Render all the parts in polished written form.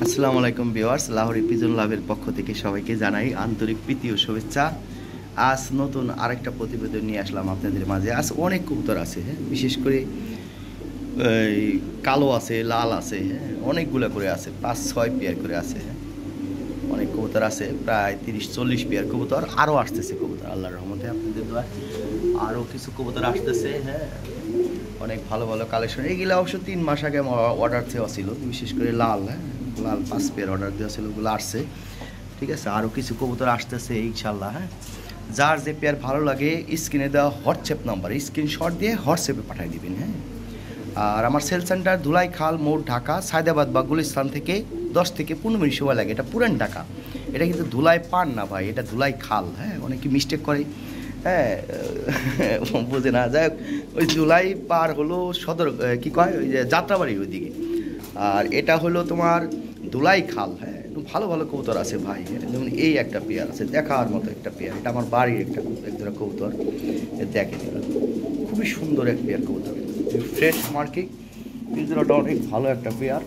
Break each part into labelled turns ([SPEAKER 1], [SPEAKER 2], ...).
[SPEAKER 1] আসসালামু আলাইকুম viewers, Lahori pigeon লাভের পক্ষ থেকে সবাইকে জানাই আন্তরিক প্রীতি ও শুভেচ্ছা। আজ নতুন আরেকটা প্রতিবেদন নিয়ে আসলাম আপনাদের মাঝে। আজ অনেক কবুতর আছে, হ্যাঁ, বিশেষ করে এই কালো আছে, লাল আছে, হ্যাঁ, অনেকগুলো করে আছে, 5-6 পেয়ার করে আছে, হ্যাঁ, অনেক কবুতর আছে, প্রায় 30-40 পেয়ার কবুতর। আরও আসতেছে কবুতর আল্লাহর রহমতে, আপনাদের দোয়া আরও কিছু কবুতর আসতেছে, হ্যাঁ, অনেক ভালো ভালো কালেকশন। এইগুলো অবশ্য 3 মাস আগে আমার অর্ডার দেওয়া ছিল, বিশেষ করে লাল, হ্যাঁ, লাল 5 পেয়ার অর্ডার দেওয়া ছিল, ওগুলো আসছে। ঠিক আছে, আরও কিছু কবুতর আসতেছে ইনশাল্লাহ। হ্যাঁ, যার যে পেয়ার ভালো লাগে স্ক্রিনে দেওয়া হোয়াটসঅ্যাপ নাম্বার স্ক্রিনশট দিয়ে হোয়াটসঅ্যাপে পাঠিয়ে দিবেন। হ্যাঁ, আর আমার সেল সেন্টার ধুলাই খাল মোড়, ঢাকা, সায়দাবাদ বা গুলিস্তান থেকে 10 থেকে 15 মিনিট সময় লাগে। এটা পুরান ঢাকা, এটা কিন্তু ধুলাই পান না ভাই, এটা ধুলাই খাল। হ্যাঁ, অনেকে মিস্টেক করে, হ্যাঁ, বুঝে না। যাই হোক, ওই জুলাই পার হলো সদর, কি কয়, ওই যে যাত্রাবাড়ির ওইদিকে। আর এটা হলো তোমার ধুলাই খাল। হ্যাঁ, একটু ভালো ভালো কবুতর আছে ভাই, যেমন এই একটা পেয়ার আছে দেখার মতো একটা পেয়ার, এটা আমার বাড়ির একটা একজোড়া কবুতর, দেখে দিল, খুবই সুন্দর এক পেয়ার কবুতর, ফ্রেশ মার্কিং, পিজরাটা অনেক ভালো একটা পেয়ার।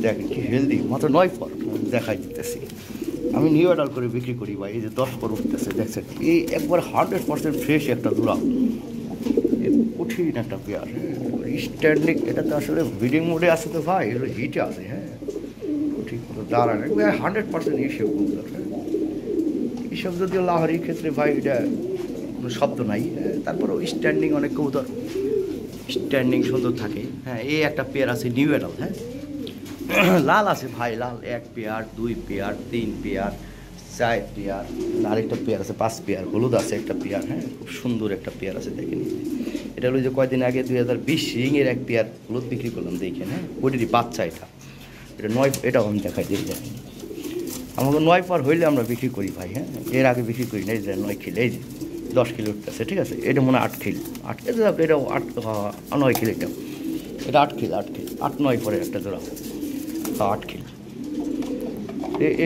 [SPEAKER 1] দেখেন কি হেলদি, মাত্র 9 পর দেখাই দিতেছি। আমি নিউ অর্ডার করে বিক্রি করি ভাই। এই যে 10 পর উঠতেছে, দেখছেন, এই একবার 100% ফ্রেশ একটা দুরা, কঠিন একটা পেয়ার, স্ট্যান্ডিং। এটা তো আসলে ব্রিডিং মোডে আছে তো ভাই, এগুলো হিটে আছে। হ্যাঁ, ঠিক মতো দাঁড়ান, 100% এসেও কবুতর। হ্যাঁ, এইসব যদিও লাহোরির ক্ষেত্রে ভাই এটা কোনো শব্দ নাই, তারপরেও স্ট্যান্ডিং অনেক কবুতর স্ট্যান্ডিং সুন্দর থাকে। হ্যাঁ, এই একটা পেয়ার আছে নিউ অ্যাডাল। হ্যাঁ, লাল আছে ভাই, লাল 1 পেয়ার, 2 পেয়ার, 3 পেয়ার, 4 পেয়ার, আরেকটা পেয়ার আছে 5 পেয়ার, হলুদ আছে একটা পেয়ার। হ্যাঁ, খুব সুন্দর একটা পেয়ার আছে, দেখেন। এটা হলো যে কয়দিন আগে 2020 রিংয়ের এক পেয়ার হলুদ বিক্রি করলাম, দেখেন। হ্যাঁ, ওইটারই বাচ্চা এটা, এটা 9, এটাও আমি দেখাই দিই। দেখেন, আমাকে 9 পর হইলে আমরা বিক্রি করি ভাই। হ্যাঁ, এর আগে বিক্রি করি না। এই যে 9 কিলো, এই যে 10 কিলো উঠতেছে। ঠিক আছে, এটা মনে হয় 8 কিলো, 8 কেজি, এটাও 9 কিলো, এটা 8 কিলো, 8-9 পরে একটা জোড়া, 8 কিলো।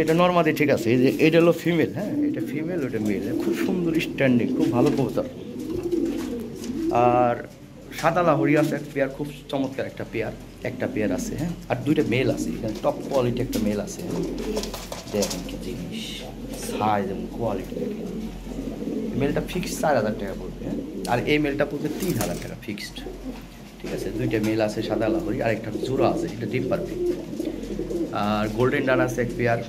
[SPEAKER 1] এটা নর্মালি ঠিক আছে। এই যে এটা হলো ফিমেল। হ্যাঁ, এটা ফিমেল, ওটা মেল, খুব সুন্দর স্ট্যান্ডিং, খুব ভালো কবুতর। আর সাদা লাহোরি আছে এক পেয়ার, খুব চমৎকার একটা পেয়ার আছে। হ্যাঁ, আর 2টা মেল আছে, এখানে টপ কোয়ালিটি একটা মেল আছে। দেখেন কি জিনিস, সাইজ এবং কোয়ালিটি দেখেন। মেলটা ফিক্সড 4,000 টাকা পড়বে। হ্যাঁ, আর এই মেলটা পড়বে 3,000 টাকা ফিক্সড। ঠিক আছে, 2টা মেল আছে সাদা লাহোরি, আর একটা জোড়া আছে, এটা ডিপ পারফেক্ট। আর গোল্ডেন ডান আছে এক পেয়ার।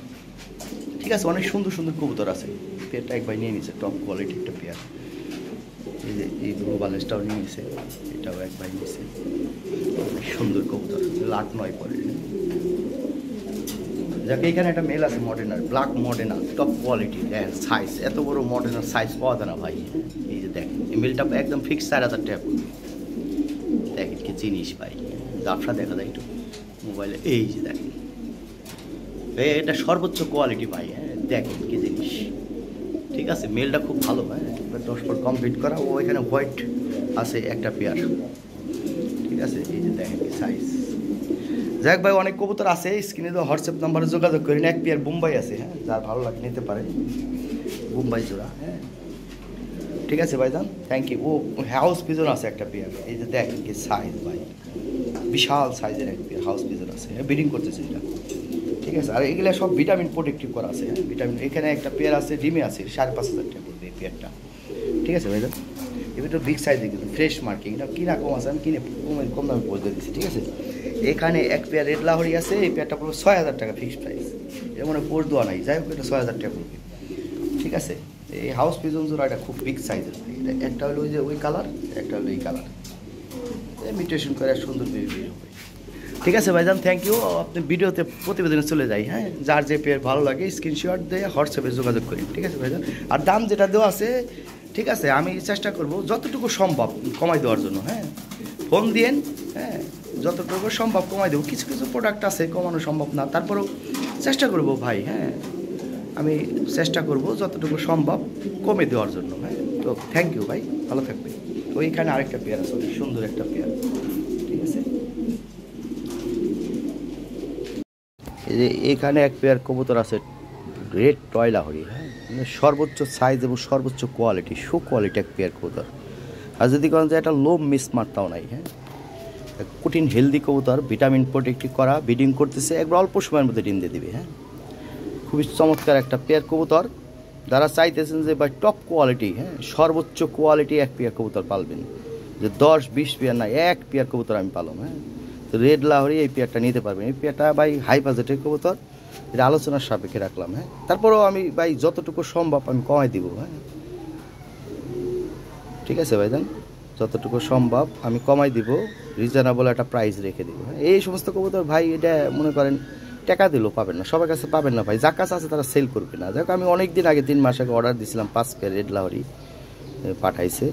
[SPEAKER 1] ঠিক আছে, অনেক সুন্দর সুন্দর কবুতর আছে। পেয়ারটা একবার নিয়ে নিছে, টপ কোয়ালিটি একটা পেয়ার। এই যে এই গ্লোবালেসটাও নিয়ে নিছে, এটাও একবার নিয়েছে, অনেক সুন্দর কবুতর, 8-9 পরে। যাকে এখানে একটা মেল আছে মডার্নার, ব্ল্যাক মডার্নার, টপ কোয়ালিটি, সাইজ এত বড় মডার্নার সাইজ পাওয়া যায় না ভাই। এই যে দেখেন, এই মেলটা একদম ফিক্স 4,000 টাকা পড়বে। দেখেন কি জিনিস ভাই, ব্যবসা দেখা যায় একটু মোবাইলে। এই যে দেখেন, এটা সর্বোচ্চ কোয়ালিটি ভাই। হ্যাঁ, দেখেন কি জিনিস। ঠিক আছে, মেলটা খুব ভালো। হ্যাঁ, 10 পর কমপ্লিট করা। ও এখানে হোয়াইট আছে একটা পেয়ার। ঠিক আছে, এই যে দেখেন কি সাইজ। যাক ভাই, অনেক কবুতর আছে, স্ক্রিনে তো হোয়াটসঅ্যাপ নাম্বারে যোগাযোগ করেন। এক পেয়ার বোম্বাই আছে, হ্যাঁ, যার ভালো লাগে নিতে পারে, বোম্বাই জোড়া। হ্যাঁ, ঠিক আছে ভাইজান, থ্যাংক ইউ। ও হাউস পিজন আছে একটা পেয়ার, এই যে দেখেন কি সাইজ ভাই, বিশাল সাইজের এক পেয়ার হাউস পিজন আছে। হ্যাঁ, ব্রিডিং করতেছে এটা। ঠিক আছে, আর এগুলো সব ভিটামিন প্রোটেক্টিভ করা আছে। হ্যাঁ, ভিটামিন। এখানে একটা পেয়ার আছে ডিমে আছে, 5,500 টাকা পড়বে এই পেয়ারটা। ঠিক আছে ভাইজান, এবার তো বিগ সাইজে কিন্তু ফ্রেশ মার্কিং, এটা কিনা কম আছে, আমি কিনে কম দামে বলে দিচ্ছি। ঠিক আছে, এখানে এক পেয়ার রেড লাহোরি আছে, এই পেয়ারটা পড়বে 6,000 টাকা ফিক্সড প্রাইস। এর মানে পোষ দেওয়া নাই, যাই হোক, এটা 6,000 টাকা পড়বে। ঠিক আছে, এই হাউস পিজন জোড়া এটা খুব বিগ সাইজের, এটা একটা হলো ওই যে ওই কালার, একটা হলো এই কালার, ইমিটেশন করে সুন্দর বেবি হবে। ঠিক আছে ভাইজান, থ্যাংক ইউ। আপনি ভিডিওতে প্রতিবেদনে চলে যাই। হ্যাঁ, যার যে পেয়ার ভালো লাগে স্ক্রিনশট দিয়ে হোয়াটসঅ্যাপে যোগাযোগ করি। ঠিক আছে ভাইজান, আর দাম যেটা দেওয়া আছে, ঠিক আছে, আমি চেষ্টা করব যতটুকু সম্ভব কমাই দেওয়ার জন্য। হ্যাঁ, ফোন দিয়েন, হ্যাঁ, যতটুকু সম্ভব কমাই দেবো। কিছু কিছু প্রোডাক্ট আছে কমানো সম্ভব না, তারপরেও চেষ্টা করব ভাই। হ্যাঁ, আমি চেষ্টা করব যতটুকু সম্ভব কমে দেওয়ার জন্য। হ্যাঁ, তো থ্যাংক ইউ ভাই, ভালো থাকবে। ওইখানে আরেকটা পেয়ার আছে, সুন্দর একটা পেয়ার। ঠিক আছে, এই যে এখানে এক পেয়ার কবুতর আছে রেড টয় লাহোরি। হ্যাঁ, মানে সর্বোচ্চ সাইজ এবং সর্বোচ্চ কোয়ালিটি, কোয়ালিটি এক পেয়ার কবুতর। আর যদি করেন যে একটা লোম মিস মারতাও নাই। হ্যাঁ, কঠিন হেলদি কবুতর, ভিটামিন প্রোটেক্টিভ করা, ব্রিডিং করতেছে, একবার অল্প সময়ের মধ্যে ডিম দিয়ে দিবে। হ্যাঁ, খুবই চমৎকার একটা পেয়ার কবুতর। যারা চাইতেছেন যে ভাই টপ কোয়ালিটি, হ্যাঁ সর্বোচ্চ কোয়ালিটি এক পেয়ার কবুতর পালবেন, যে 10-20 পেয়ার না, এক পেয়ার কবুতর আমি পালম। হ্যাঁ, তো রেড লাহোরি এই পেয়ারটা নিতে পারবেন। এই পেয়ারটা ভাই হাই বাজেটের কবুতর, এটা আলোচনার সাপেক্ষে রাখলাম। হ্যাঁ, তারপরেও আমি ভাই যতটুকু সম্ভব আমি কমাই দিব। হ্যাঁ, ঠিক আছে ভাইজান, যতটুকু সম্ভব আমি কমাই দিব, রিজনেবল একটা প্রাইস রেখে দিব। এই সমস্ত কবুতর ভাই এটা মনে করেন টাকা দিলেও পাবেন না, সবার কাছে পাবেন না ভাই, যার কাছে আছে তারা সেল করবে না। যাক, আমি অনেক দিন আগে 3 মাস আগে অর্ডার দিয়েছিলাম 5 পেয়ার রেড লাহোরি, পাঠাইছে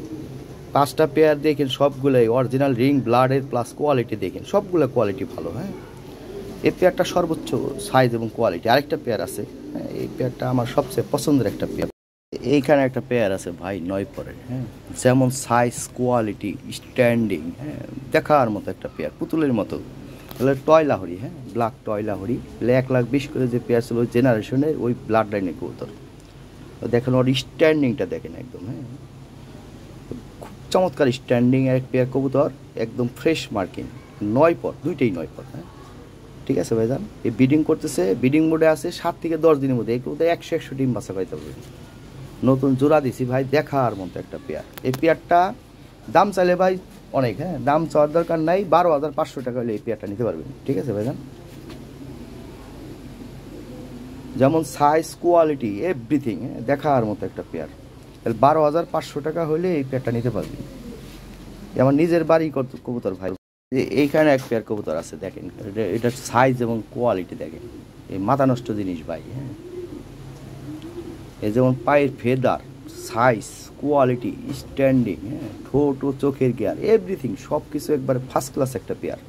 [SPEAKER 1] 5টা পেয়ার। দেখেন সবগুলোই অরিজিনাল রিং ব্লাডের, প্লাস কোয়ালিটি দেখেন সবগুলো কোয়ালিটি ভালো। হ্যাঁ, এই পেয়ারটা সর্বোচ্চ সাইজ এবং কোয়ালিটি। আরেকটা পেয়ার আছে, হ্যাঁ এই পেয়ারটা আমার সবচেয়ে পছন্দের একটা পেয়ার। এইখানে একটা পেয়ার আছে ভাই 9 পরের। হ্যাঁ, যেমন সাইজ, কোয়ালিটি, স্ট্যান্ডিং, হ্যাঁ দেখার মতো একটা পেয়ার, পুতুলের মতো। তাহলে টয় লাহোরি, হ্যাঁ ব্ল্যাক টয় লাহোরি, 1,20,000 করে যে পেয়ার ছিল ওই জেনারেশনের, ওই ব্লাড লাইনের কবুতর। দেখেন ওর স্ট্যান্ডিংটা দেখেন একদম। হ্যাঁ, খুব চমৎকার স্ট্যান্ডিং এক পেয়ার কবুতর, একদম ফ্রেশ মার্কিং, 9 পর, দুইটাই 9 পর। হ্যাঁ, ঠিক আছে ভাইজান, এই ব্রিডিং করতেছে, ব্রিডিং মোডে আছে। 7 থেকে 10 দিনের মধ্যে এই কবুতর 100 ডিম বাচ্চা পাইতে হবে। নতুন জোড়া দিছি ভাই, দেখার মতো একটা পেয়ার। এই পেয়ারটা দাম চাইলে ভাই অনেক, হ্যাঁ দাম চাওয়ার দরকার নাই, 12,500 টাকা হলে এই পেয়ারটা নিতে পারবেন। ঠিক আছে ভাইজান, যেমন সাইজ, কোয়ালিটি, এভরিথিং, হ্যাঁ দেখার মতো একটা পেয়ার। 12,500 টাকা হলে এই পেয়ারটা নিতে পারবেন। আমার নিজের বাড়ি কবুতর ভাই। এইখানে এক পেয়ার কবুতর আছে দেখেন, এটার সাইজ এবং কোয়ালিটি দেখেন, এই মাথা নষ্ট জিনিস ভাই। হ্যাঁ, এই যেমন পায়ের ফেদার, সাইজ, কোয়ালিটি, স্ট্যান্ডিং, হ্যাঁ ঠোঁট ও চোখের গিয়ার, এভরিথিং সব কিছু একবারে ফার্স্ট ক্লাস একটা পেয়ার।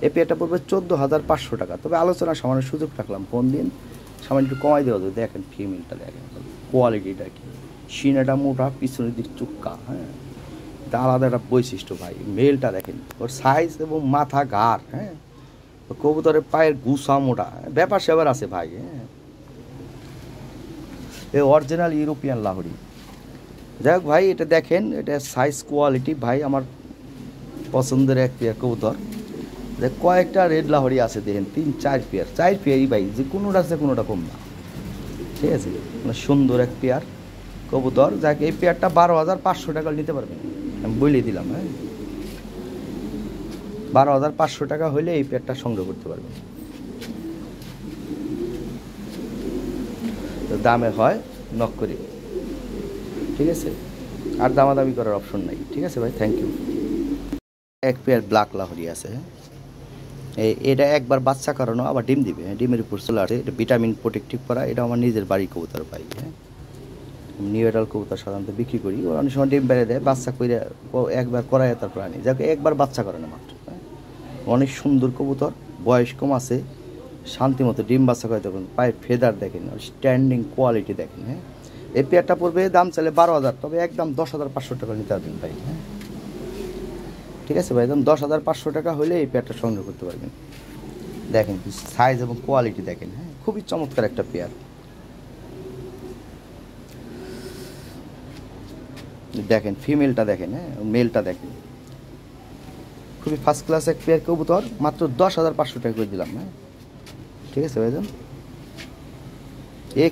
[SPEAKER 1] এই পেয়ারটা পড়বে 14,500 টাকা। তবে আলোচনা সামান্য সুযোগ রাখলাম, ফোন দিন সামান্য একটু কমাই দেওয়া যাবে। দেখেন ফিমেলটা দেখেন, কোয়ালিটিটা কি, সিনাটা মোটা, পিছনের দিক চুক্কা। হ্যাঁ, এটা আলাদা একটা বৈশিষ্ট্য ভাই। মেলটা দেখেন, ওর সাইজ এবং মাথা ঘাড়, হ্যাঁ কবুতরের পায়ের গুসা মোটা, ব্যাপার স্যাপার আছে ভাই। হ্যাঁ, এই অরিজিনাল ইউরোপিয়ান লাহোরি। যাই হোক ভাই, এটা দেখেন, এটা সাইজ, কোয়ালিটি ভাই আমার পছন্দের এক পেয়ার কবুতর। যে কয়েকটা রেড লাহোরি আছে দেখেন, 3-4 পেয়ার, 4 পেয়ারই ভাই, যে কোনোটা আছে কোনোটা কম না। ঠিক আছে, মানে সুন্দর এক পেয়ার কবুতর। যাক, এই পেয়ারটা 12,500 টাকা নিতে পারবেন, আমি বলে দিলাম। হ্যাঁ, 12,500 টাকা হলে এই পেয়ারটা সংগ্রহ করতে পারবেন। তো দামে হয় নক করি, ঠিক আছে, আর দামাদামি করার অপশন নাই। ঠিক আছে ভাই, থ্যাংক ইউ। এক পেয়ার ব্ল্যাক লাহোরি আছে, এটা একবার বাচ্চা করানো, আবার ডিম দিবে। হ্যাঁ, ডিমের উপর চলে আসে, এটা ভিটামিন প্রোটেক্টিভ করা। এটা আমার নিজের বাড়ির কবুতর ভাই। হ্যাঁ, নিউ এডাল কবুতর সাধারণত বিক্রি করি, ওরা অনেক সময় ডিম বেড়ে দেয়, বাচ্চা করে একবার করায় তারপর আনি। যাকে একবার বাচ্চা করানো মাত্র। হ্যাঁ, অনেক সুন্দর কবুতর, বয়স কম আছে, শান্তি মতো ডিম বাচ্চা করে। তখন পায়ের ফেদার দেখেন, স্ট্যান্ডিং কোয়ালিটি দেখেন। হ্যাঁ, এই পেয়ারটা পড়বে দাম চাইলে 12,000, তবে একদম 10,500 টাকা নিতে পারবেন ভাই। হ্যাঁ, ঠিক আছে ভাই, একদম 10,500 টাকা হলে এই পেয়ারটা সংগ্রহ করতে পারবেন। দেখেন সাইজ এবং কোয়ালিটি দেখেন। হ্যাঁ, খুবই চমৎকার একটা পেয়ার। দেখেন ফিমেলটা দেখেন, হ্যাঁ মেলটা দেখেন, খুবই ফার্স্ট ক্লাস এক পেয়ার কবুতর, মাত্র 10,500 টাকা করে দিলাম। হ্যাঁ, ঠিক আছে ভাইজান,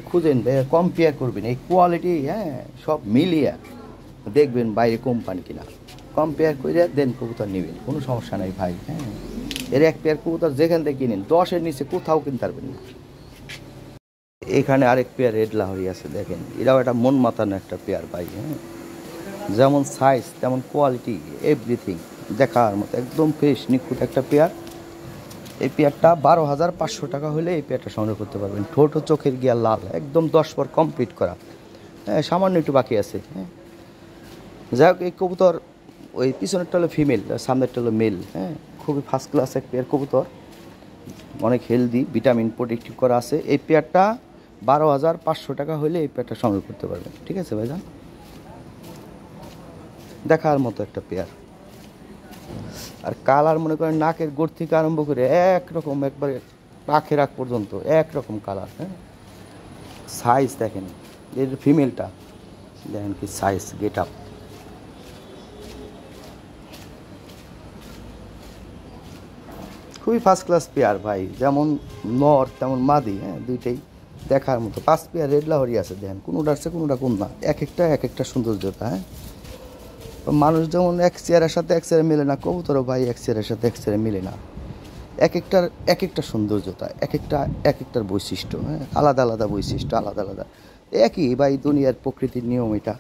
[SPEAKER 1] খুঁজেন কম্পেয়ার করবেন এই কোয়ালিটি। হ্যাঁ, সব মিলিয়ে দেখবেন বাইরে কোম্পানি কিনা, কম্পেয়ার করে দেন কবুতর নেবেন, কোনো সমস্যা নাই ভাই। হ্যাঁ, এর এক পেয়ার কবুতর যেখান থেকে কিনেন 10-এর নিচে কোথাও কিনতে পারবেন না। এখানে আরেক পেয়ার রেড লাহোরি আছে দেখেন, এরাও একটা মন মাতানো একটা পেয়ার ভাই। হ্যাঁ, যেমন সাইজ তেমন কোয়ালিটি, এভরিথিং দেখার মতো, একদম ফ্রেশ নিখুঁত একটা পেয়ার। এই পেয়ারটা 12,500 টাকা হলে এই পেয়ারটা সংগ্রহ করতে পারবেন। ঠোঁট ও চোখের গিয়ার লাল, একদম 10 পর কমপ্লিট করা। হ্যাঁ, সামান্য একটু বাকি আছে। হ্যাঁ, যাই হোক, এই কবুতর ওই পিছনেরটা হলো ফিমেল, সামনেরটা হলো মেল। হ্যাঁ, খুবই ফার্স্ট ক্লাস এক পেয়ার কবুতর, অনেক হেলদি, ভিটামিন প্রোটেক্টিভ করা আছে। এই পেয়ারটা 12,500 টাকা হলে এই পেয়ারটা সংগ্রহ করতে পারবেন। ঠিক আছে ভাইজান, দেখার মতো একটা পেয়ার। আর কালার মনে করেন নাকের গোড় থেকে আরম্ভ করে একরকম, একবারে পাখের আগ পর্যন্ত একরকম কালার। হ্যাঁ, সাইজ দেখেন, এর ফিমেলটা দেখেন কি সাইজ, গেট আপ। খুবই ফার্স্ট ক্লাস পেয়ার ভাই, যেমন নর তেমন মাদি, হ্যাঁ দুইটাই দেখার মতো। 5 পেয়ার রেড লাহোরি আছে, দেখেন কোনোটা আছে কোনোটা কম না, এক একটা সৌন্দর্যতা। হ্যাঁ মানুষ যেমন এক চেয়ারের সাথে এক চেয়ারে মিলে না, কবুতরও ভাই এক চেয়ারের সাথে এক চেয়ারে মিলে না। এক একটা সৌন্দর্যতা, এক একটার বৈশিষ্ট্য, হ্যাঁ আলাদা আলাদা বৈশিষ্ট্য, আলাদা আলাদা। একই ভাই দুনিয়ার প্রকৃতির নিয়ম এটা।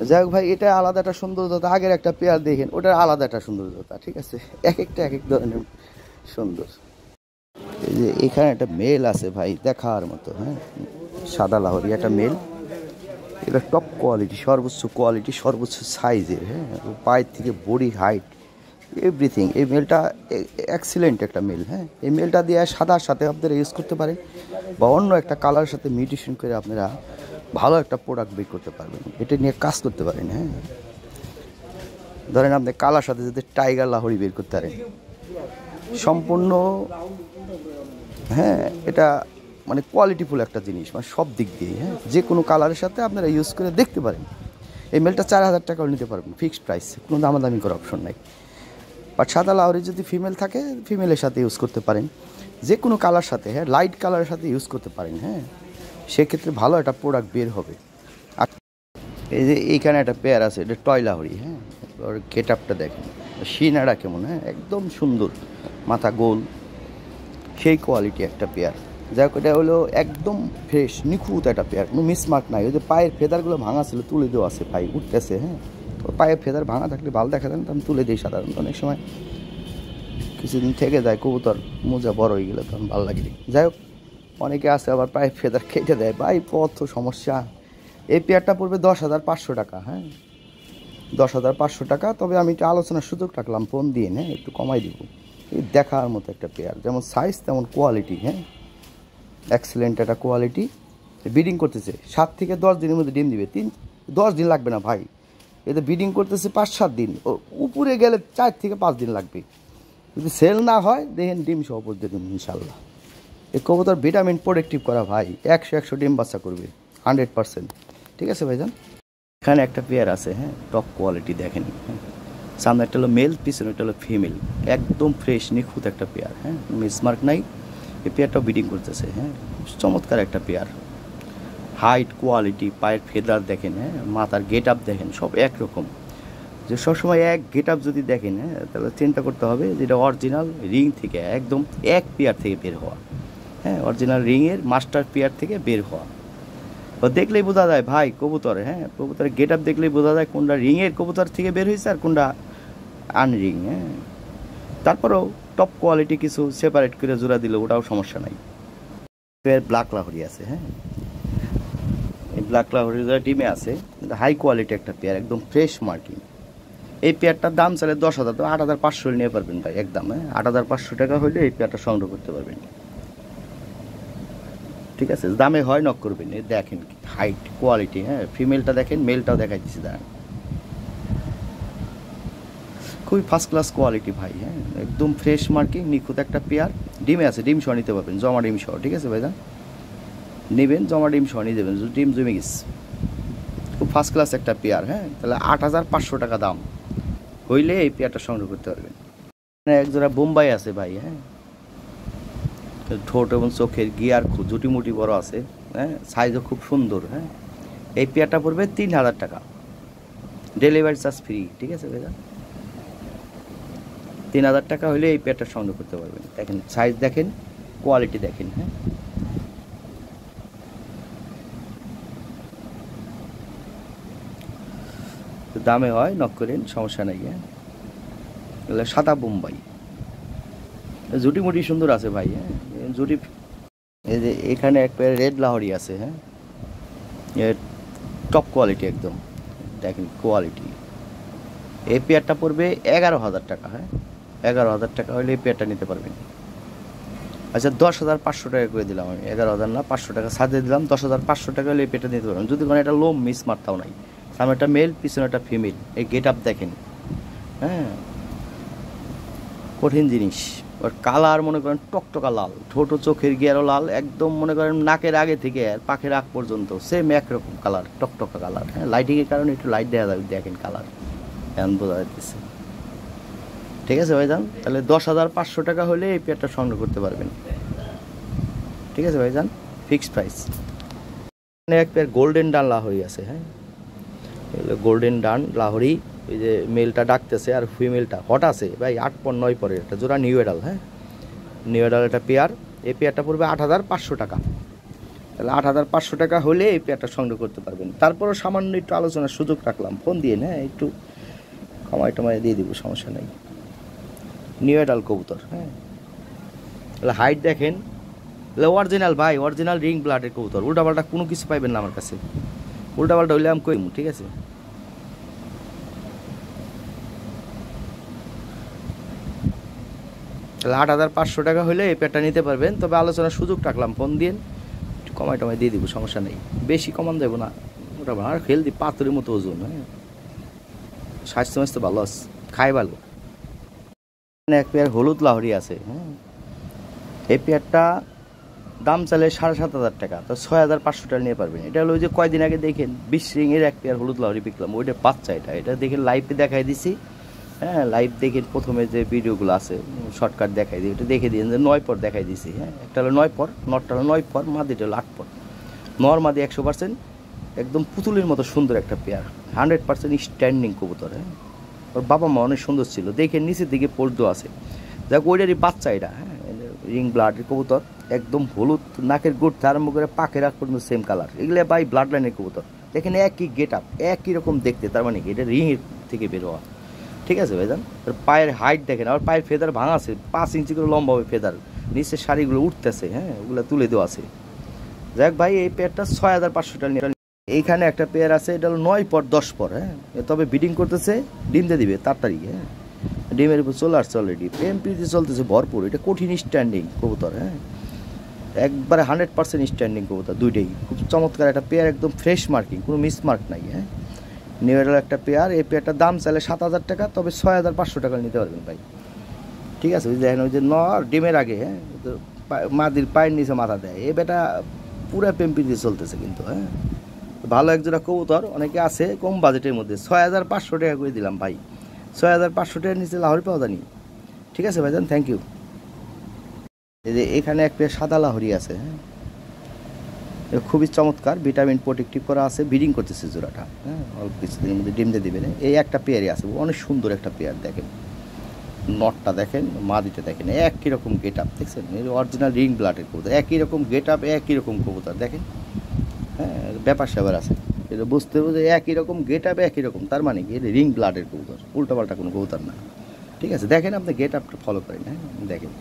[SPEAKER 1] যাই হোক ভাই, এটা আলাদা একটা সৌন্দর্যতা। আগের একটা পেয়ার দেখেন, ওটার আলাদা একটা সৌন্দর্যতা, ঠিক আছে। এক এক ধরনের সুন্দর। এই যে এখানে একটা মেল আছে ভাই, দেখার মতো। হ্যাঁ সাদা লাহোরি একটা মেল, এটা টপ কোয়ালিটি, সর্বোচ্চ কোয়ালিটি, সর্বোচ্চ সাইজের। হ্যাঁ পায়ের থেকে বডি হাইট এভরিথিং। এই মেলটা এক্সিলেন্ট একটা মেল। হ্যাঁ এই মেলটা দিয়ে সাদার সাথে আপনারা ইউজ করতে পারেন, বা অন্য একটা কালারের সাথে মিউটেশন করে আপনারা ভালো একটা প্রোডাক্ট বের করতে পারবেন, এটা নিয়ে কাজ করতে পারেন। হ্যাঁ ধরেন আপনি কালার সাথে যদি টাইগার লাহোরি বের করতে পারেন সম্পূর্ণ, হ্যাঁ এটা মানে কোয়ালিটিফুল একটা জিনিস, মানে সব দিক দিয়ে। হ্যাঁ যে কোনো কালারের সাথে আপনারা ইউজ করে দেখতে পারেন। এই মেলটা 4000 টাকাও নিতে পারবেন, ফিক্সড প্রাইস, কোনো দামাদামি করার অপশন নাই। বাট সাদা লাহোরি যদি ফিমেল থাকে, ফিমেলের সাথে ইউজ করতে পারেন, যে কোনো কালার সাথে, হ্যাঁ লাইট কালারের সাথে ইউজ করতে পারেন। হ্যাঁ সেক্ষেত্রে ভালো একটা প্রোডাক্ট বের হবে। আর এই যে এইখানে একটা পেয়ার আছে, এটা টয় লাহোরি। হ্যাঁ ওর গেট আপটা দেখেন, সিনারা কেমন, হ্যাঁ একদম সুন্দর, মাথা গোল, সেই কোয়ালিটি একটা পেয়ার। যাই হোক, এটা হলো একদম ফ্রেশ নিখুঁত একটা পেয়ার, কোনো মিসমার্ক নাই। ওই যে পায়ের ফেদারগুলো ভাঙা ছিল, তুলে দেওয়া আছে ভাই, উঠতেছে। হ্যাঁ তো পায়ের ফেদার ভাঙা থাকলে ভালো দেখা যায় না, তো আমি তুলে দিই সাধারণত। অনেক সময় কিছুদিন থেকে যায় কবুতর মোজা বড় হয়ে গেলে তখন ভালো লাগে। যাই হোক, অনেকে আছে আবার পায়ের ফেদার কেটে দেয় ভাই, কত সমস্যা। এই পেয়ারটা পড়বে 10,500 টাকা। হ্যাঁ 10,500 টাকা। তবে আমি একটু আলোচনার সুযোগ রাখলাম, ফোন দিয়ে, হ্যাঁ একটু কমাই দিব। এই দেখার মতো একটা পেয়ার, যেমন সাইজ তেমন কোয়ালিটি। হ্যাঁ এক্সেলেন্ট একটা কোয়ালিটি। ব্রিডিং করতেছে 7 থেকে 10 দিনের মধ্যে ডিম দিবে। 10 দিন লাগবে না ভাই, এতে ব্রিডিং করতেছে 5-7 দিন, উপরে গেলে 4 থেকে 5 দিন লাগবে। যদি সেল না হয় দেখেন ডিম সহ পড়তে দিন ইনশাল্লাহ। এই কবুতর ভিটামিন প্রোটেক্টিভ করা ভাই, 100 ডিম বাচ্চা করবে 100%। ঠিক আছে ভাইজান, এখানে একটা পেয়ার আছে। হ্যাঁ টপ কোয়ালিটি দেখেন। হ্যাঁ সামনে একটা হলো মেল, পিছনে একটা হলো ফিমেল, একদম ফ্রেশ নিখুঁত একটা পেয়ার। হ্যাঁ মিসমার্ক নাই। এই পেয়ারটাও ব্রিডিং করতেছে। হ্যাঁ চমৎকার একটা পেয়ার, হাইট কোয়ালিটি, পায়ের ফেদার দেখেন, হ্যাঁ মাথার গেট আপ দেখেন, সব একরকম। যে সবসময় এক গেট আপ যদি দেখেন, হ্যাঁ তাহলে চিন্তা করতে হবে যেটা অরিজিনাল রিং থেকে একদম এক পেয়ার থেকে বের হওয়া। হ্যাঁ অরিজিনাল রিংয়ের মাস্টার পেয়ার থেকে বের হওয়া। ও দেখলেই বোঝা যায় ভাই কবুতর, হ্যাঁ কবুতরের গেট আপ দেখলেই বোঝা যায় কোনটা রিংয়ের কবুতর থেকে বের হয়েছে আর কোনটা আনরিং। হ্যাঁ তারপরেও টপ কোয়ালিটি কিছু সেপারেট করে জোড়া দিলে ওটাও সমস্যা নাই। ব্ল্যাক লাহোরি আছে। হ্যাঁ এই ব্ল্যাক লাহোরি ডিমে আছে, হাই কোয়ালিটি একটা পেয়ার, একদম ফ্রেশ মার্কিং। এই পেয়ারটার দাম চাইলে 10,000, তো 8,500 নিয়ে পারবেন ভাই একদম। হ্যাঁ 8,500 টাকা হলে এই পেয়ারটা সংগ্রহ করতে পারবেন। ঠিক আছে, দামে হয় নক করবেন। এই দেখেন হাইট কোয়ালিটি। হ্যাঁ ফিমেলটা দেখেন, মেলটাও দেখাইতেছি দাঁড়ান, খুবই ফার্স্ট ক্লাস কোয়ালিটি ভাই। হ্যাঁ একদম ফ্রেশ মার্কিং, নিখুঁত একটা পেয়ার। ডিমে আছে, ডিম সহ নিতে পারবেন, জমা ডিম সহ। ঠিক আছে ভাইদা, নেবেন জমা ডিম সহ নিয়ে দেবেন, ডিম জমে গেছে। খুব ফার্স্ট ক্লাস একটা পেয়ার। হ্যাঁ তাহলে 8,500 টাকা দাম হইলে এই পেয়ারটা সংগ্রহ করতে পারবেন। একজোড়া বোম্বাই আছে ভাই। হ্যাঁ ঠোঁট এবং চোখের গিয়ার খুব জুটিমুটি বড় আছে। হ্যাঁ সাইজও খুব সুন্দর। হ্যাঁ এই পেয়ারটা পড়বে 3,000 টাকা, ডেলিভারি চার্জ ফ্রি। ঠিক আছে ভাইদা, 3,000 টাকা হলে এই পেয়ারটা সংগ্রহ করতে পারবেন। দেখেন সাইজ দেখেন, কোয়ালিটি দেখেন। হ্যাঁ দামে হয় নক করেন, সমস্যা নেই। হ্যাঁ সাদা বোম্বাই, জুটি মুটি সুন্দর আছে ভাই। হ্যাঁ জুটি। এই যে এখানে এক পেয়ার রেড লাহোরি আছে। হ্যাঁ এর টপ কোয়ালিটি একদম, দেখেন কোয়ালিটি। এই পেয়ারটা পড়বে 11,000 টাকা। হ্যাঁ 11,000 টাকা হলে এই পেয়ারটা নিতে পারবেন। আচ্ছা 10,500 টাকা করে দিলাম আমি, 11,000 না 500 টাকা সাথে দিলাম। 10,500 টাকা হলে এই পেয়ারটা নিতে পারবেন। যদি কোনো একটা লোম মিস মারতাও নাই, সামনে একটা মেল পিছনে একটা ফিমেল, এই গেট আপ দেখেন। হ্যাঁ কঠিন জিনিস। ওর কালার মনে করেন টকটকা লাল, ঠোঁট চোখের গিয়ারও লাল, একদম মনে করেন নাকের আগে থেকে আর পাখের আগ পর্যন্ত সেম একরকম কালার, টকটকা কালার। হ্যাঁ লাইটিংয়ের কারণে একটু লাইট দেওয়া যাবে, দেখেন কালার এখন বোঝা যাচ্ছে। ঠিক আছে ভাইজান, তাহলে 10,500 টাকা হলে এই পেয়ারটা সংগ্রহ করতে পারবেন। ঠিক আছে ভাইজান, ফিক্সড প্রাইস। এখানে এক পেয়ার গোল্ডেন ডান লাহোরি আছে। হ্যাঁ, গোল্ডেন ডান লাহোরি, ওই যে মেলটা ডাকতেছে আর ফিমেলটা হট আছে ভাই, 8 পর 9 পরের একটা জোড়া নিউ এডাল। হ্যাঁ, নিউ এডাল একটা পেয়ার। এই পেয়ারটা পড়বে 8,500 টাকা। তাহলে 8,500 টাকা হলে এই পেয়ারটা সংগ্রহ করতে পারবেন। তারপরও সামান্য একটু আলোচনার সুযোগ রাখলাম, ফোন দিয়ে। হ্যাঁ, একটু কমাই টমাই দিয়ে দিব, সমস্যা নেই। নিউ এডাল কবুতর। হ্যাঁ, তাহলে হাইট দেখেন, অরিজিনাল ভাই, অরিজিনাল রিং ব্লাডের কবুতর। উল্টাপাল্টা কোনো কিছু পাইবেন না আমার কাছে। উল্টাপাল্টা হইলে আমি কইমু, ঠিক আছে। তাহলে 8,500 টাকা হলে এই পেয়ারটা নিতে পারবেন। তবে আলোচনার সুযোগ রাখলাম, ফোন দিয়ে একটু কমাই টমাই দিয়ে দিব, সমস্যা নেই। বেশি কমান দেবো না, ওটা আর হেলদি পাথরের মতো ওজন। হ্যাঁ, স্বাস্থ্য মাস্থ্য ভালো আছে, খাই ভালো। এক পেয়ার হলুদ লাহরি আছে। হ্যাঁ, এই পেয়ারটা দাম চালে 7,500 টাকা, তো 6,500 টাকা নিয়ে পারবেন। এটা হলো ওই যে কয়দিন আগে দেখেন 20 রিংয়ের এক পেয়ার হলুদ লাহরি বিকলাম, ওইটা বাচ্চা। এটা দেখেন লাইভে দেখাই দিছি। হ্যাঁ, লাইভ দেখেন, প্রথমে যে ভিডিওগুলো আছে শর্টকাট দেখাই দিই, ওটা দেখে দিন যে 9 পর দেখাই দিছি। হ্যাঁ, একটা হলো 9 পর, নটটা হলো 9 পর, মাদিটা হলো 8 পর। নর মাদি 100%, একদম পুতুলের মতো সুন্দর একটা পেয়ার, 100% স্ট্যান্ডিং কবুতর। হ্যাঁ, ওর বাবা মা অনেক সুন্দর ছিল, দেখে নিচের দিকে পর্দো আছে। যাক, ওইটারই বাচ্চা এটা। হ্যাঁ, রিং ব্লাডের কবুতর, একদম হলুদ, নাকের গোড় থেকে আরম্ভ করে পাখের আগ পর্যন্ত সেম কালার। এগুলো ভাই ব্লাড লাইনের কবুতর। দেখেন একই গেট আপ, একই রকম দেখতে, তার মানে কি এটা রিংয়ের থেকে বেরোয়া। ঠিক আছে ভাইজান, পায়ের হাইট দেখেন, আবার পায়ের ফেদার ভাঙা আছে, 5 ইঞ্চি করে লম্বা হবে ফেদার, নিচের শাড়িগুলো উঠতেছে। হ্যাঁ, ওগুলো তুলে দেওয়া আছে। যাক ভাই, এই পেয়ারটা 6,500 টাকা। এইখানে একটা পেয়ার আছে, এটা হলো 9 পর 10 পর। হ্যাঁ, তবে বিডিং করতেছে, ডিম দিয়ে দিবে তাড়াতাড়ি। হ্যাঁ, ডিমের উপর চলে আসছে অলরেডি, প্রেম প্রীতি চলতেছে ভরপুর। এটা কঠিন স্ট্যান্ডিং কবুতর। হ্যাঁ, একবারে 100% স্ট্যান্ডিং কবুতর, দুইটাই খুব চমৎকার একটা পেয়ার, একদম ফ্রেশ মার্কিং, কোনো মিসমার্ক নাই। হ্যাঁ, নিউ এডাল একটা পেয়ার। এই পেয়ারটার দাম চাইলে 7,000 টাকা, তবে 6,500 টাকা নিতে পারবেন ভাই। ঠিক আছে, ওই দেখেন, ওই যে নর ডিমের আগে। হ্যাঁ, মাদির পায়ের নিচে মাথা দেয়, এই বেটা পুরো প্রেম প্রীতি চলতেছে কিন্তু। হ্যাঁ, ভালো একজোড়া কবুতর, অনেকে আছে কম বাজেটের মধ্যে। 6,500 টাকা করে দিলাম ভাই, 6,500 টাকার নিচে লাহোরি পাওয়া জানি। ঠিক আছে ভাইজান, থ্যাংক ইউ। এই যে এখানে এক পেয়ার সাদা লাহোরি আছে। হ্যাঁ, খুবই চমৎকার, ভিটামিন প্রোটেক্টিভ করা আছে, ব্রিডিং করতেছে জোড়াটা। হ্যাঁ, অল্প কিছুদিনের মধ্যে ডিম দিয়ে দেবেন। এই একটা পেয়ারই আছে, অনেক সুন্দর একটা পেয়ার। দেখেন নটটা দেখেন, মাদিটা দেখেন, একই রকম গেট আপ, দেখছেন? অরিজিনাল রিং ব্লাডের কবুতর, একই রকম গেট আপ, একই রকম কবুতর দেখেন। হ্যাঁ, ব্যাপার স্যাপার আছে, এটা বুঝতে বুঝে একই রকম গেট আপ, একই রকম, তার মানে কি রিং ব্লাডের কবুতর, উল্টাপাল্টা কোনো কবুতর না। ঠিক আছে, দেখেন আপনি গেট আপটা ফলো করেন। হ্যাঁ, দেখেন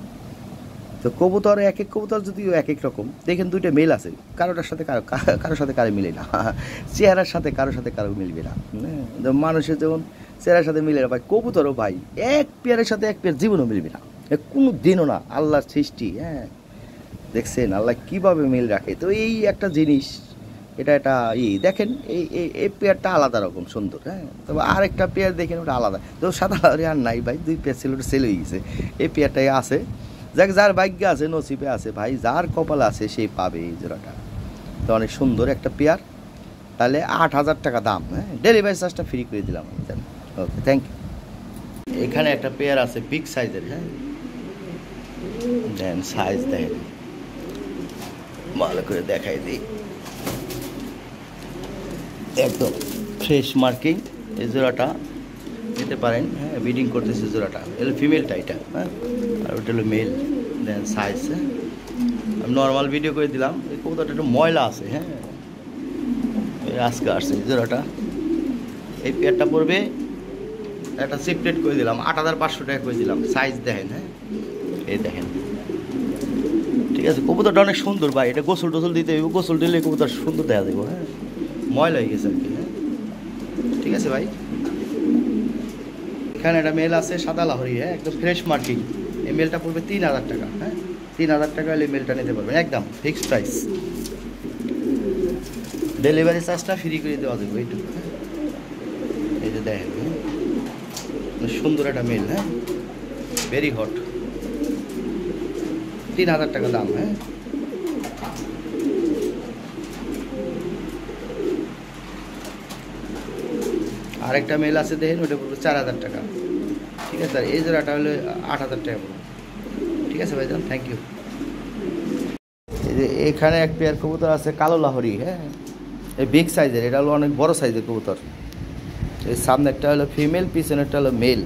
[SPEAKER 1] তো কবুতর, এক এক কবুতর যদিও এক এক রকম। দেখেন দুইটা মেল আছে, কারোটার সাথে কারোর সাথে কারো মিলে না, চেহারার সাথে কারোর সাথে কারো মিলবে না। হ্যাঁ, মানুষের যেমন চেহারার সাথে মিলে না, ভাই কবুতরও ভাই এক পেয়ারের সাথে এক পেয়ার জীবনও মিলবে না, কোনো দিনও না। আল্লাহর সৃষ্টি। হ্যাঁ, দেখছেন আল্লাহ কীভাবে মিল রাখে। তো এই একটা জিনিস, এটা একটা দেখেন, এই পেয়ারটা আলাদা রকম সুন্দর। হ্যাঁ, তবে আরেকটা পেয়ার দেখেন, ওটা আলাদা। তো সাদা আর নাই ভাই, 2 পেয়ার ছিল, ওটা সেল হয়ে গেছে। এই পেয়ারটাই আছে। যাক, যার ভাগ্যে আছে, নসিবে আছে ভাই, যার কপালে আছে সেই পাবে এই জোড়াটা। তো অনেক সুন্দর একটা পেয়ার। তাহলে 8,000 টাকা দাম। হ্যাঁ, ডেলিভারি চার্জটা ফ্রি করে দিলাম আমি, জানি। ওকে, থ্যাংক ইউ। এখানে একটা পেয়ার আছে বিগ সাইজের। হ্যাঁ, দেন সাইজ দেখেন, ভালো করে দেখাই দিই, একদম ফ্রেশ মার্কিং। এই জোড়াটা নিতে পারেন। হ্যাঁ, ব্রিডিং করতেছে জোড়াটা, এগুলো ফিমেলটা এটা। হ্যাঁ, আর ওটা হলো মেল। দেন সাইজ। হ্যাঁ, আমি নর্মাল ভিডিও করে দিলাম। এই কবুতরটা একটু ময়লা আছে। হ্যাঁ, আজকে আসছে এই জোড়াটা। এই পেয়ারটা পড়বে, একটা সিপ্রেট করে দিলাম, 8,500 টাকা করে দিলাম। সাইজ দেখেন। হ্যাঁ, এই দেখেন। ঠিক আছে, কবুতরটা অনেক সুন্দর ভাই, এটা গোসল টোসল দিতে হইব, গোসল দিলে কবুতর সুন্দর দেখা দেবো। হ্যাঁ, ময়লা হয়ে গেছে আর কি। হ্যাঁ, ঠিক আছে ভাই। এখানে একটা মেল আছে সাদা লাহোরি। হ্যাঁ, একদম ফ্রেশ মার্কিং। এই মেলটা পড়বে 3,000 টাকা। হ্যাঁ, 3,000 টাকা হলে মেলটা নিতে পারবেন, একদম ফিক্সড প্রাইস। ডেলিভারি চার্জটা ফ্রি করে দেওয়া যাবে এইটুকু। হ্যাঁ, এই যে দেখেন, সুন্দর একটা মেল। হ্যাঁ, ভেরি হট, 3,000 টাকা দাম। হ্যাঁ, আরেকটা মেল আছে দেখেন, ওটা পড়বে 4,000 টাকা। ঠিক আছে। আর এই জোড়াটা হলো 8,000 টাকা পড়বে। ঠিক আছে ভাইজান, থ্যাংক ইউ। এই যে এখানে এক পেয়ার কবুতর আছে কালো লাহোরি, হ্যাঁ, এই বিগ সাইজের, এটা হলো অনেক বড় সাইজের কবুতর। এই সামনে একটা হলো ফিমেল, পিছনেরটা হলো মেল।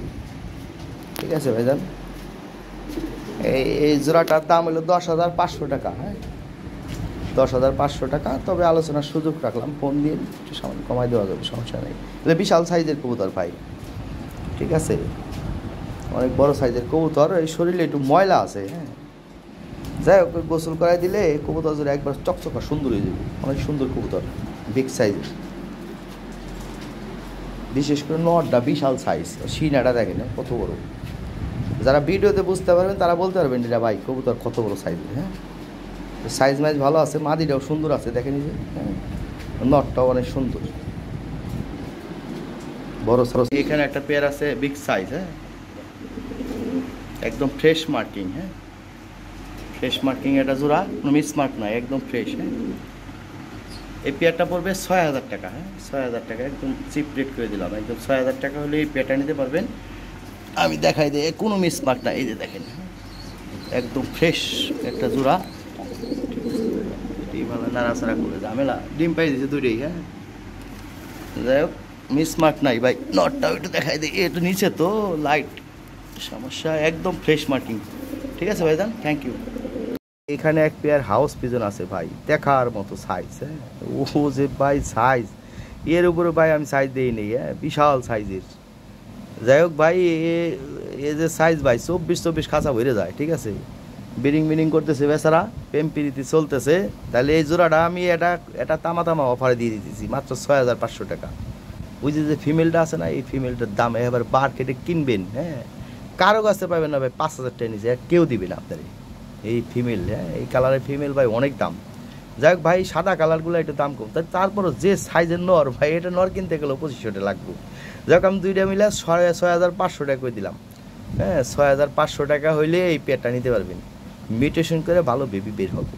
[SPEAKER 1] ঠিক আছে ভাইজান, এই জোড়াটার দাম হলো 10,500 টাকা। হ্যাঁ, 10,500 টাকা। তবে আলোচনার সুযোগ রাখলাম, ফোন দিয়ে একটু সামান্য কমাই দেওয়া যাবে, সমস্যা নেই। এটা বিশাল সাইজের কবুতর ভাই। ঠিক আছে, অনেক বড় সাইজের কবুতর। এই শরীরে একটু ময়লা আছে, হ্যাঁ, যাই হোক গোসল করাই দিলে কবুতর জোড়া একবার চকচকা সুন্দর হয়ে যাবে। অনেক সুন্দর কবুতর, বিগ সাইজের। বিশেষ করে নটটা বিশাল সাইজ, সিনাটা দেখেন কত বড়। যারা ভিডিওতে বুঝতে পারবেন তারা বলতে পারবেন এটা ভাই কবুতর কত বড় সাইজের। হ্যাঁ, সাইজ মাইজ ভালো আছে, মাদিটাও সুন্দর আছে, দেখেন যে, হ্যাঁ, নটটাও অনেক সুন্দর, বড় সাইজ। এখানে একটা পেয়ার আছে বিগ সাইজ, হ্যাঁ, একদম ফ্রেশ মার্কিং। হ্যাঁ, ফ্রেশ মার্কিং, এটা জোড়া কোনো মিস মার্ক নয়, একদম ফ্রেশ। হ্যাঁ, এই পেয়ারটা পড়বে 6,000 টাকা। হ্যাঁ, 6,000 টাকা, একদম চিপ রেট করে দিলাম। একদম 6,000 টাকা হলে এই পেয়ারটা নিতে পারবেন। আমি দেখাই দিই, কোনো মিস মার্ক না, এই যে দেখেন, একদম ফ্রেশ একটা জোড়া। ভালো নাড়াচাড়া করে, ঝামেলা ডিম পাই দিয়েছে দুইটাই। হ্যাঁ, যাই হোক মিস মার্ক নাই ভাই। নটটাও একটু দেখাই দিই, একটু নিচে তো লাইট সমস্যা, একদম ফ্রেশ মার্কিং। ঠিক আছে ভাইজান, থ্যাংক ইউ। এখানে এক পেয়ার হাউস পিজন আছে ভাই, দেখার মতো সাইজ। হ্যাঁ, ও যে ভাই সাইজ, এর উপরে ভাই আমি সাইজ দিই নেই। হ্যাঁ, বিশাল সাইজের। যাই হোক ভাই, এ যে সাইজ ভাই 24 খাঁচা ভরে যায়। ঠিক আছে, বিডিং করতেছে বেচারা, প্রেম প্রীতি চলতেছে। তাহলে এই জোড়াটা আমি এটা তামা অফারে দিয়ে দিতেছি মাত্র 6,500 টাকা। বুঝি যে ফিমেলটা আছে না, এই ফিমেলটার দাম এবার মার্কেটে কিনবেন, হ্যাঁ, কারো কাছে পাবেন না ভাই 5,000 টাকা নিচে, কেউ দিবে না আপনার এই ফিমেল। হ্যাঁ, এই কালারের ফিমেল ভাই অনেক দাম। যাই হোক ভাই, সাদা কালারগুলো একটু দাম কম, তারপরও যে সাইজের নর ভাই, এটা নর কিনতে গেলে 2500 টাকা লাগবে। যাই হোক আমি দুইটা মিলে 6,500 টাকা করে দিলাম। হ্যাঁ, 6,500 টাকা হইলে এই পেয়ারটা নিতে পারবেন। মিউটেশন করে ভালো বেবি বের হবে।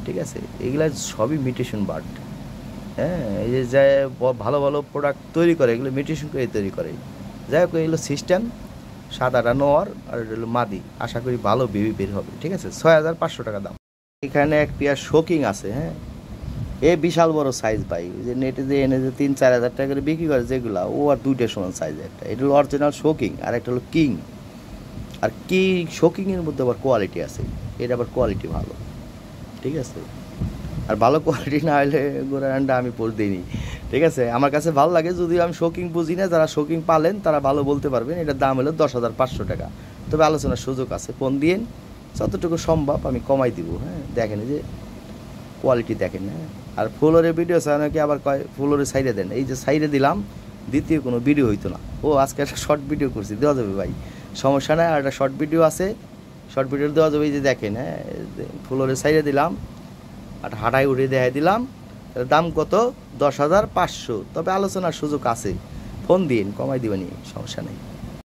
[SPEAKER 1] ঠিক আছে, এগুলা সবই মিউটেশন বার্ড। হ্যাঁ, এই যে ভালো ভালো প্রোডাক্ট তৈরি করে, এগুলো মিউটেশন করে তৈরি করে। যাই হোক, এগুলো সিস্টেম, সাদাটা নর আর এটা হলো মাদি। আশা করি ভালো বেবি বের হবে। ঠিক আছে, 6,500 টাকা দাম। এখানে এক পেয়ার শোকিং আছে। হ্যাঁ, এ বিশাল বড় সাইজ ভাই, যে নেটে যে এনে যে 3-4 হাজার টাকা করে বিক্রি করে যেগুলা, ও আর দুইটা সমান সাইজ। একটা এটা হলো অরিজিনাল শোকিং, আর একটা হলো কিং। আর কি শোকিংয়ের মধ্যে আবার কোয়ালিটি আছে, এটা আবার কোয়ালিটি ভালো। ঠিক আছে, আর ভালো কোয়ালিটি না হলে গোড়ার আন্ডা আমি পড় দিইনি। ঠিক আছে, আমার কাছে ভালো লাগে, যদিও আমি শোকিং বুঝি না। যারা শোকিং পালেন তারা ভালো বলতে পারবেন। এটার দাম হলো 10,500 টাকা। তবে আলোচনার সুযোগ আছে, ফোন দিন, যতটুকু সম্ভব আমি কমাই দিব। হ্যাঁ, দেখেন যে কোয়ালিটি দেখেন। হ্যাঁ, আর ফ্লোরের ভিডিও চাই নাকি আবার কয় ফ্লোরে সাইডে দেন, এই যে সাইডে দিলাম, দ্বিতীয় কোনো ভিডিও হইতো না। ও আজকে একটা শর্ট ভিডিও করছি, দেওয়া যাবে ভাই, সমস্যা নাই। আর একটা শর্ট ভিডিও আছে, শর্ট ভিডিও দেওয়া যাবে। এই যে দেখেন, হ্যাঁ, ফ্লোরের সাইডে দিলাম, আর হাঁটাই উঠে দেখাই দিলাম। দাম কত? 10,500। তবে আলোচনার সুযোগ আছে, ফোন দিন, কমাই দিবেনি, সমস্যা নেই।